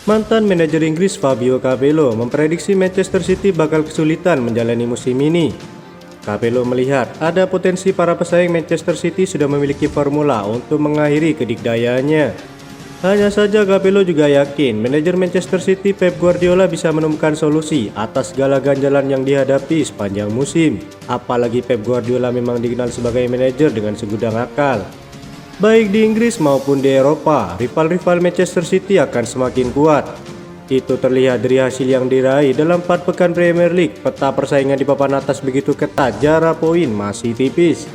Mantan manajer Inggris Fabio Capello memprediksi Manchester City bakal kesulitan menjalani musim ini. Capello melihat ada potensi para pesaing Manchester City sudah memiliki formula untuk mengakhiri kedikdayaannya. Hanya saja Capello juga yakin manajer Manchester City Pep Guardiola bisa menemukan solusi atas segala ganjalan yang dihadapi sepanjang musim. Apalagi Pep Guardiola memang dikenal sebagai manajer dengan segudang akal. Baik di Inggris maupun di Eropa, rival-rival Manchester City akan semakin kuat. Itu terlihat dari hasil yang diraih dalam 4 pekan Premier League. Peta persaingan di papan atas begitu ketat, jarak poin masih tipis.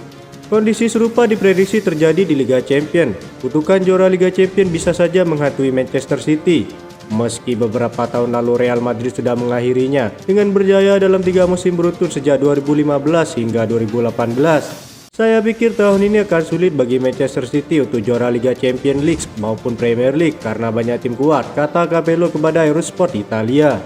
Kondisi serupa diprediksi terjadi di Liga Champions. Kutukan juara Liga Champions bisa saja menghantui Manchester City. Meski beberapa tahun lalu Real Madrid sudah mengakhirinya dengan berjaya dalam 3 musim beruntun sejak 2015 hingga 2018. Saya pikir tahun ini akan sulit bagi Manchester City untuk juara Liga Champions League maupun Premier League karena banyak tim kuat, kata Capello kepada Eurosport Italia.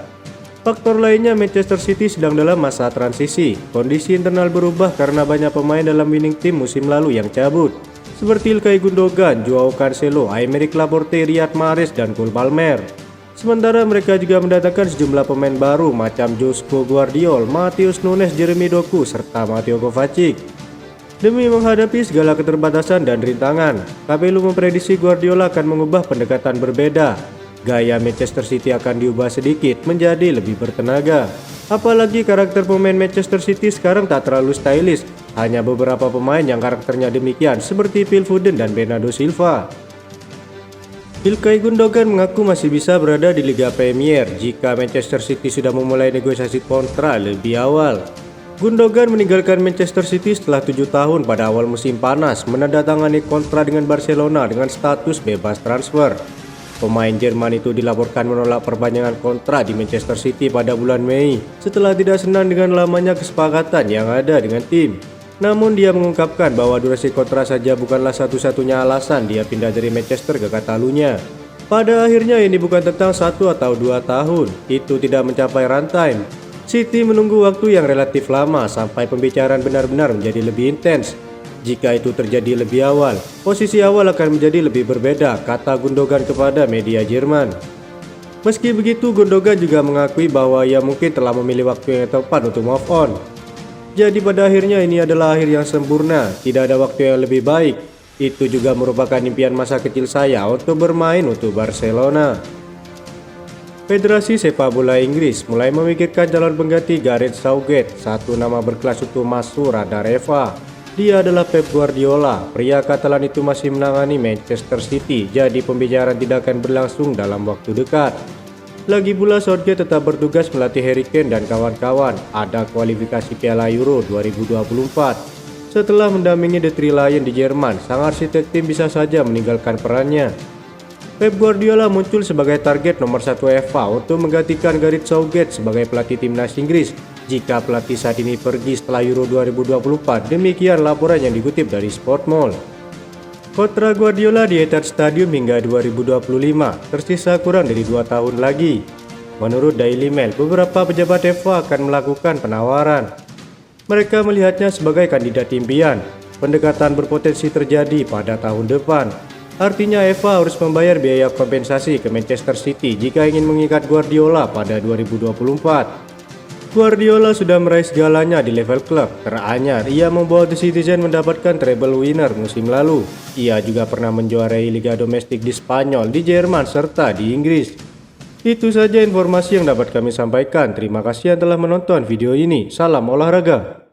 Faktor lainnya, Manchester City sedang dalam masa transisi. Kondisi internal berubah karena banyak pemain dalam winning team musim lalu yang cabut, seperti Ilkay Gundogan, Joao Cancelo, Aymeric Laporte, Riyad Mahrez, dan Cole Palmer. Sementara mereka juga mendatangkan sejumlah pemain baru macam Josko Gvardiol, Matheus Nunes, Jeremy Doku, serta Mateo Kovacic. Demi menghadapi segala keterbatasan dan rintangan, Capello memprediksi Guardiola akan mengubah pendekatan berbeda. Gaya Manchester City akan diubah sedikit menjadi lebih bertenaga. Apalagi karakter pemain Manchester City sekarang tak terlalu stylish. Hanya beberapa pemain yang karakternya demikian seperti Phil Foden dan Bernardo Silva. Ilkay Gundogan mengaku masih bisa berada di Liga Premier jika Manchester City sudah memulai negosiasi kontrak lebih awal. Gundogan meninggalkan Manchester City setelah 7 tahun pada awal musim panas, menandatangani kontrak dengan Barcelona dengan status bebas transfer. Pemain Jerman itu dilaporkan menolak perpanjangan kontrak di Manchester City pada bulan Mei setelah tidak senang dengan lamanya kesepakatan yang ada dengan tim. Namun dia mengungkapkan bahwa durasi kontrak saja bukanlah satu-satunya alasan dia pindah dari Manchester ke Catalunya. Pada akhirnya ini bukan tentang 1 atau 2 tahun, itu tidak mencapai runtime. City menunggu waktu yang relatif lama sampai pembicaraan benar-benar menjadi lebih intens. Jika itu terjadi lebih awal, posisi awal akan menjadi lebih berbeda, kata Gundogan kepada media Jerman. Meski begitu, Gundogan juga mengakui bahwa ia mungkin telah memilih waktu yang tepat untuk move on. Jadi pada akhirnya ini adalah akhir yang sempurna, tidak ada waktu yang lebih baik. Itu juga merupakan impian masa kecil saya untuk bermain untuk Barcelona. Federasi Sepak Bola Inggris mulai memikirkan calon pengganti Gareth Southgate. Satu nama berkelas untuk masuk radar FA. Dia adalah Pep Guardiola. Pria Catalan itu masih menangani Manchester City, jadi pembicaraan tidak akan berlangsung dalam waktu dekat. Lagi pula Southgate tetap bertugas melatih Harry Kane dan kawan-kawan. Ada kualifikasi Piala Euro 2024. Setelah mendampingi The Three Lions di Jerman, sang arsitek tim bisa saja meninggalkan perannya. Pep Guardiola muncul sebagai target nomor 1 FA untuk menggantikan Gareth Southgate sebagai pelatih timnas Inggris jika pelatih saat ini pergi setelah Euro 2024. Demikian laporan yang dikutip dari Sportmall. Kontrak Guardiola di Etihad Stadium hingga 2025, tersisa kurang dari 2 tahun lagi. Menurut Daily Mail, beberapa pejabat FA akan melakukan penawaran. Mereka melihatnya sebagai kandidat impian. Pendekatan berpotensi terjadi pada tahun depan. Artinya FA harus membayar biaya kompensasi ke Manchester City jika ingin mengikat Guardiola pada 2024. Guardiola sudah meraih segalanya di level klub. Teranyar, ia membawa The Citizen mendapatkan treble winner musim lalu. Ia juga pernah menjuarai Liga Domestik di Spanyol, di Jerman, serta di Inggris. Itu saja informasi yang dapat kami sampaikan. Terima kasih yang telah menonton video ini. Salam olahraga.